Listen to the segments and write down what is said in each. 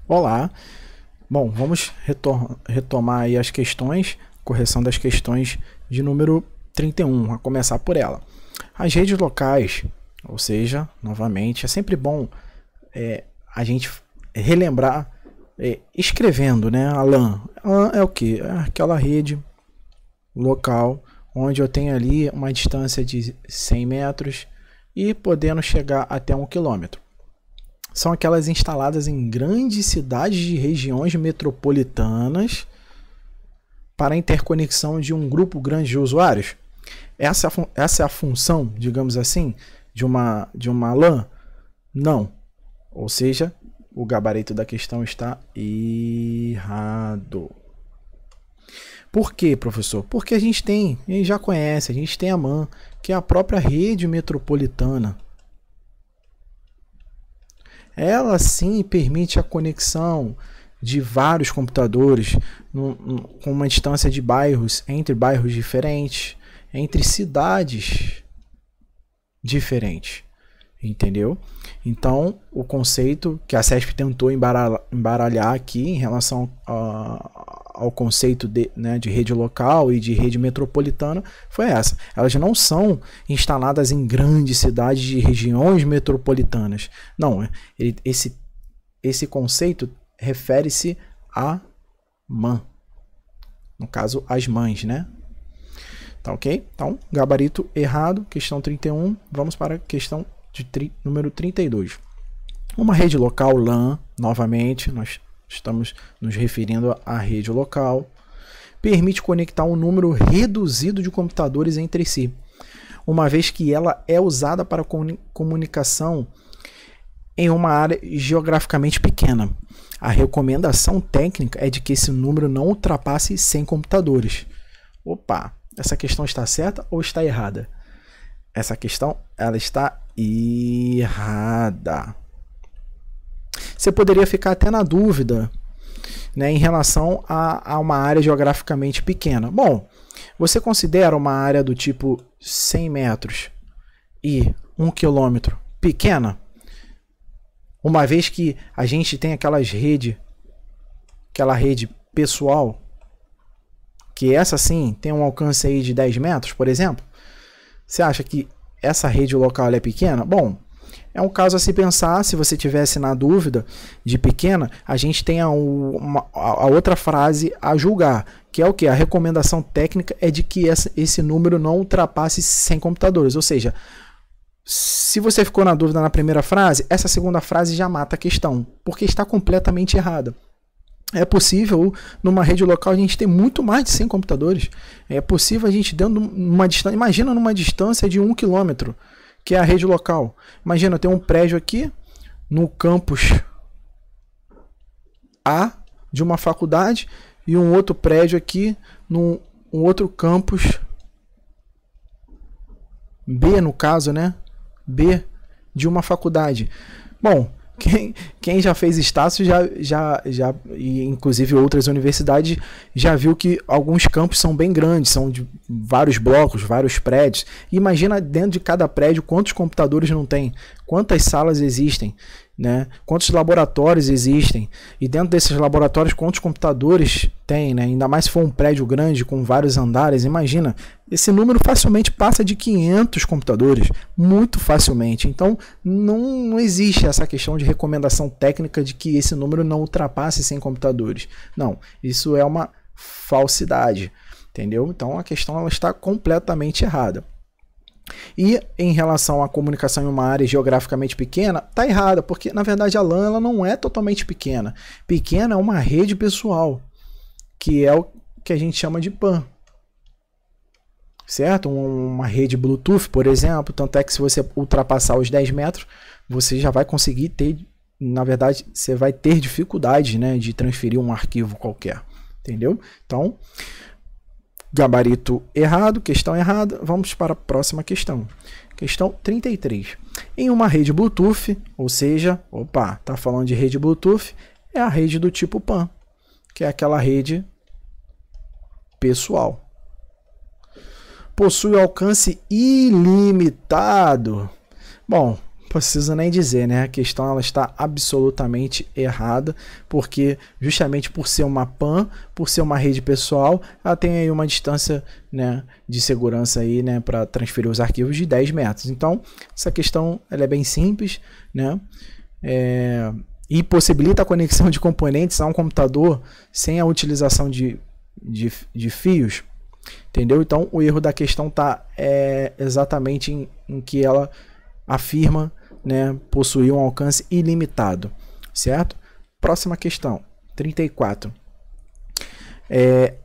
Olá. Bom, vamos retomar aí as questões, correção das questões de número 31, a começar por ela. As redes locais, ou seja, novamente, é sempre bom a gente relembrar escrevendo, né? A LAN. A LAN é o que? É aquela rede local onde eu tenho ali uma distância de 100 metros e podendo chegar até 1 quilômetro. São aquelas instaladas em grandes cidades de regiões metropolitanas para a interconexão de um grupo grande de usuários. Essa é a função, digamos assim, de uma LAN? Não. Ou seja, o gabarito da questão está errado. Por quê, professor? Porque a gente já conhece, a gente tem a MAN, que é a própria rede metropolitana. Ela sim permite a conexão de vários computadores com uma distância de bairros, entre bairros diferentes, entre cidades diferentes. Entendeu? Então, o conceito que a CESP tentou embaralhar aqui em relação ao conceito de rede local e de rede metropolitana foi essa. Elas não são instaladas em grandes cidades de regiões metropolitanas. Não, esse conceito refere-se a MAN. No caso, as mães, né? Tá ok? Então, gabarito errado, questão 31. Vamos para a questão número 32. Uma rede local LAN, novamente, nós estamos nos referindo à rede local, permite conectar um número reduzido de computadores entre si, uma vez que ela é usada para comunicação em uma área geograficamente pequena. A recomendação técnica é de que esse número não ultrapasse 100 computadores. Opa, essa questão está certa ou está errada? Essa questão ela está errada. Você poderia ficar até na dúvida, né, em relação a uma área geograficamente pequena. Bom, você considera uma área do tipo 100 metros e 1 quilômetro pequena? Uma vez que a gente tem aquela rede pessoal, que essa sim tem um alcance aí de 10 metros, por exemplo. Você acha que essa rede local é pequena? Bom, é um caso a se pensar. Se você tivesse na dúvida de pequena, a gente tem a outra frase a julgar, que é o que? A recomendação técnica é de que esse número não ultrapasse 100 computadores. Ou seja, se você ficou na dúvida na primeira frase, essa segunda frase já mata a questão, porque está completamente errada. É possível, numa rede local, a gente ter muito mais de 100 computadores. É possível a gente dando uma distância. Imagina numa distância de 1 quilômetro, que é a rede local. Imagina, eu tenho um prédio aqui, no campus A de uma faculdade, e um outro prédio aqui, num outro campus B, no caso, né? B de uma faculdade. Bom, quem já fez Estácio e inclusive outras universidades já viu que alguns campos são bem grandes, são de vários blocos, vários prédios. E imagina dentro de cada prédio quantos computadores não tem, quantas salas existem, né? Quantos laboratórios existem, e dentro desses laboratórios quantos computadores tem, né? Ainda mais se for um prédio grande com vários andares. Imagina, esse número facilmente passa de 500 computadores, muito facilmente. Então não existe essa questão de recomendação técnica de que esse número não ultrapasse 100 computadores. Não, isso é uma falsidade, entendeu? Então a questão ela está completamente errada. E em relação à comunicação em uma área geograficamente pequena, está errada, porque na verdade a LAN ela não é totalmente pequena. Pequena é uma rede pessoal, que é o que a gente chama de PAN. Certo? Uma rede Bluetooth, por exemplo, tanto é que se você ultrapassar os 10 metros, você já vai conseguir ter, na verdade, você vai ter dificuldade, né, de transferir um arquivo qualquer. Entendeu? Então, gabarito errado, questão errada. Vamos para a próxima questão. Questão 33. Em uma rede Bluetooth, ou seja, tá falando de rede Bluetooth, é a rede do tipo PAN, que é aquela rede pessoal. Possui alcance ilimitado. Bom, Preciso nem dizer, né? A questão ela está absolutamente errada, porque justamente por ser uma PAN, por ser uma rede pessoal, ela tem aí uma distância, né, de segurança aí, né, para transferir os arquivos de 10 metros. Então, essa questão ela é bem simples, né? E possibilita a conexão de componentes a um computador sem a utilização de fios, entendeu? Então, o erro da questão está exatamente em que ela afirma, né, possuir um alcance ilimitado, certo? Próxima questão, 34.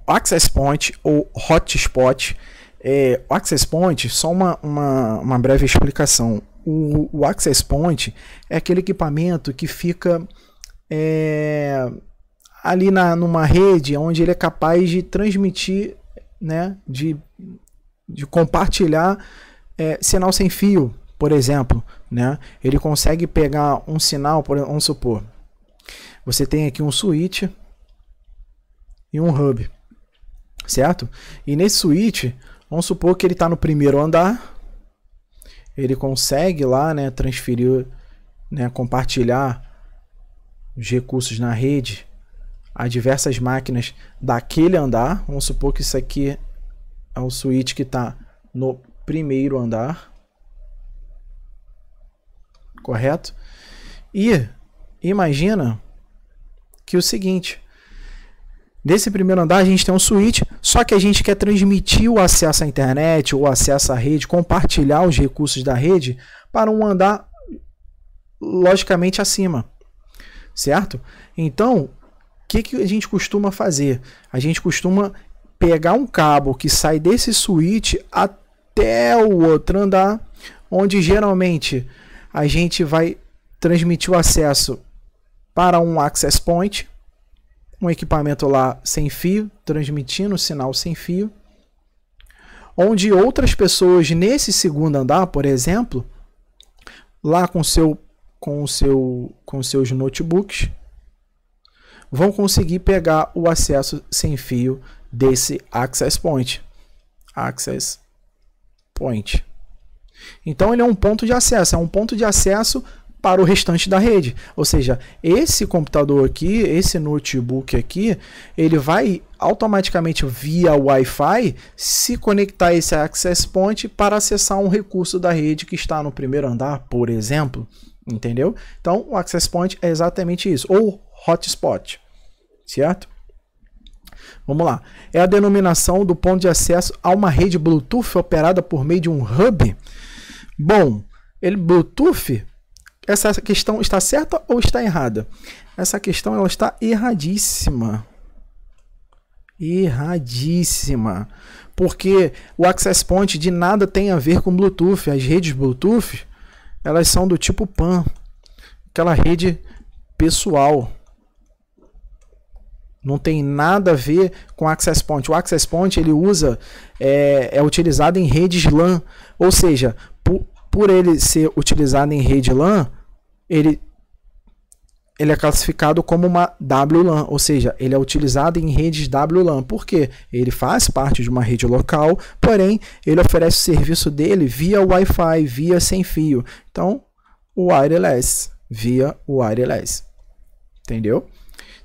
Access Point ou Hotspot. O Access Point, só uma breve explicação. O Access Point é aquele equipamento que fica ali numa rede onde ele é capaz de transmitir, né, de compartilhar sinal sem fio, por exemplo, né? Ele consegue pegar um sinal, vamos supor, você tem aqui um switch e um hub, certo? E nesse switch, vamos supor que ele está no primeiro andar, ele consegue lá, né, transferir, né, compartilhar os recursos na rede a diversas máquinas daquele andar. Vamos supor que isso aqui é o switch que está no primeiro andar, correto? E imagina que o seguinte, nesse primeiro andar a gente tem um switch, só que a gente quer transmitir o acesso à internet ou acesso à rede, compartilhar os recursos da rede para um andar logicamente acima, certo? Então, o que a gente costuma fazer? A gente costuma pegar um cabo que sai desse switch até o outro andar, onde geralmente a gente vai transmitir o acesso para um access point, um equipamento lá sem fio, transmitindo o sinal sem fio, onde outras pessoas nesse segundo andar, por exemplo, lá com seus notebooks, vão conseguir pegar o acesso sem fio desse access point. Access point. Então ele é um ponto de acesso, para o restante da rede. Ou seja, esse computador aqui, esse notebook aqui, ele vai automaticamente via Wi-Fi se conectar a esse access point para acessar um recurso da rede que está no primeiro andar, por exemplo. Entendeu? Então o access point é exatamente isso, ou hotspot, certo? Vamos lá. É a denominação do ponto de acesso a uma rede Bluetooth operada por meio de um hub. Bom, Bluetooth, essa questão está certa ou está errada? Essa questão ela está erradíssima. Erradíssima. Porque o access point de nada tem a ver com Bluetooth. As redes Bluetooth, elas são do tipo PAN, aquela rede pessoal. Não tem nada a ver com access point. O access point ele é utilizado em redes LAN, ou seja, por ele ser utilizado em rede LAN, ele é classificado como uma WLAN, ou seja, ele é utilizado em redes WLAN. Por quê? Ele faz parte de uma rede local, porém ele oferece o serviço dele via Wi-Fi, via sem fio. Então, wireless, via wireless. Entendeu?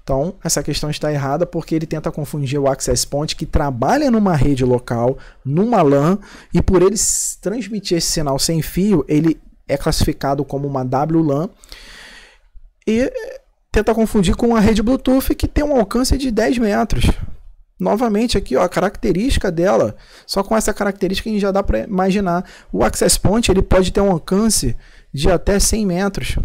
Então, essa questão está errada porque ele tenta confundir o access point que trabalha numa rede local, numa LAN, e por ele transmitir esse sinal sem fio, ele é classificado como uma WLAN, e tenta confundir com a rede Bluetooth que tem um alcance de 10 metros. Novamente aqui, ó, a característica dela, só com essa característica a gente já dá para imaginar. O access point ele pode ter um alcance de até 100 metros.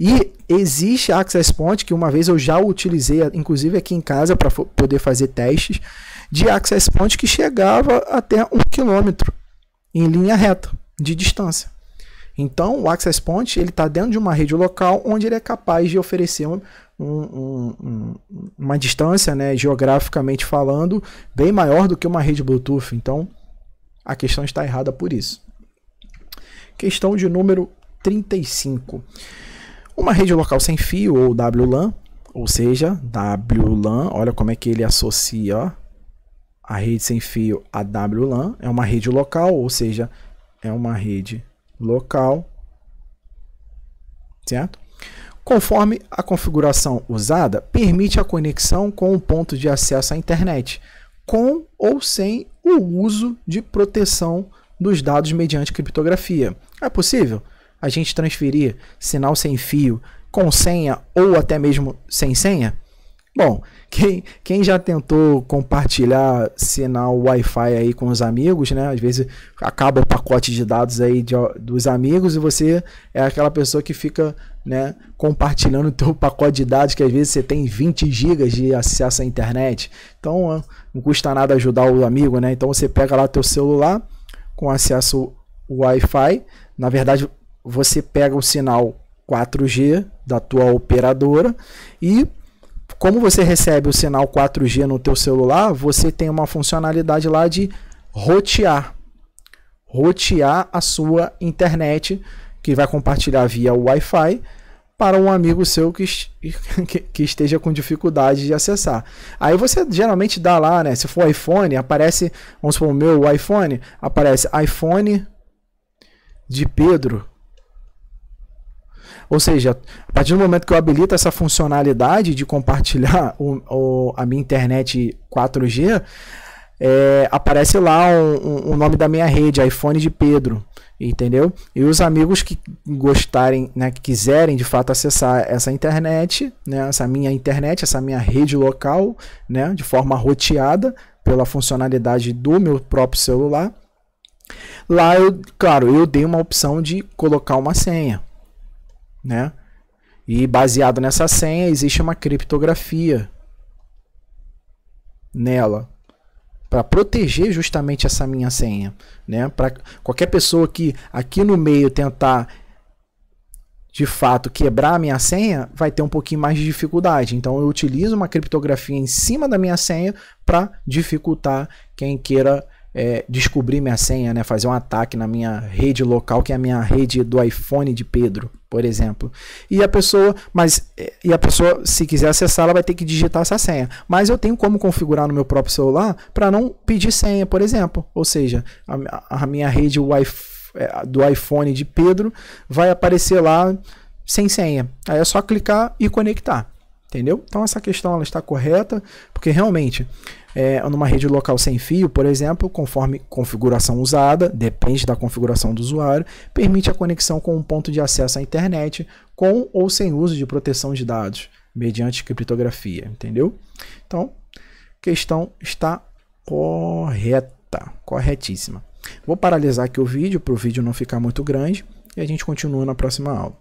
E existe access point que uma vez eu já utilizei, inclusive aqui em casa, para poder fazer testes, de access point que chegava até 1 km em linha reta de distância. Então o access point ele está dentro de uma rede local onde ele é capaz de oferecer uma distância, né, geograficamente falando, bem maior do que uma rede Bluetooth. Então a questão está errada por isso. Questão de número 35. Uma rede local sem fio, ou WLAN, ou seja, WLAN, olha como é que ele associa, ó, a rede sem fio a WLAN, é uma rede local, ou seja, é uma rede local certo? Conforme a configuração usada, permite a conexão com o ponto de acesso à internet, com ou sem o uso de proteção dos dados mediante criptografia. É possível a gente transferir sinal sem fio com senha ou até mesmo sem senha? Bom, quem já tentou compartilhar sinal Wi-Fi aí com os amigos, né? Às vezes acaba o pacote de dados aí dos amigos e você é aquela pessoa que fica, né, compartilhando o teu pacote de dados, que às vezes você tem 20 GB de acesso à internet. Então não custa nada ajudar o amigo, né? Então você pega lá teu celular com acesso Wi-Fi. Na verdade, você pega o sinal 4G da tua operadora e como você recebe o sinal 4G no teu celular, você tem uma funcionalidade lá de rotear a sua internet, que vai compartilhar via Wi-Fi, para um amigo seu que esteja com dificuldade de acessar. Aí você geralmente dá lá, né? Se for iPhone, aparece, vamos supor, o meu iPhone, aparece iPhone de Pedro. Ou seja, a partir do momento que eu habilito essa funcionalidade de compartilhar a minha internet 4G, aparece lá o nome da minha rede, iPhone de Pedro, entendeu? E os amigos que gostarem, né, que quiserem de fato acessar essa internet, né, essa minha rede local, né, de forma roteada pela funcionalidade do meu próprio celular, lá eu dei uma opção de colocar uma senha, né? E baseado nessa senha existe uma criptografia nela para proteger justamente essa minha senha, né? Para qualquer pessoa que aqui no meio tentar de fato quebrar a minha senha, vai ter um pouquinho mais de dificuldade. Então eu utilizo uma criptografia em cima da minha senha para dificultar quem queira descobrir minha senha, né? Fazer um ataque na minha rede local, que é a minha rede do iPhone de Pedro, por exemplo. E a pessoa, se quiser acessar, ela vai ter que digitar essa senha. Mas eu tenho como configurar no meu próprio celular para não pedir senha, por exemplo. Ou seja, a minha rede do iPhone de Pedro vai aparecer lá sem senha. Aí é só clicar e conectar. Entendeu? Então essa questão ela está correta, porque realmente numa rede local sem fio, por exemplo, conforme configuração usada, depende da configuração do usuário, permite a conexão com um ponto de acesso à internet com ou sem uso de proteção de dados, mediante criptografia, entendeu? Então, a questão está correta, corretíssima. Vou paralisar aqui o vídeo, para o vídeo não ficar muito grande, e a gente continua na próxima aula.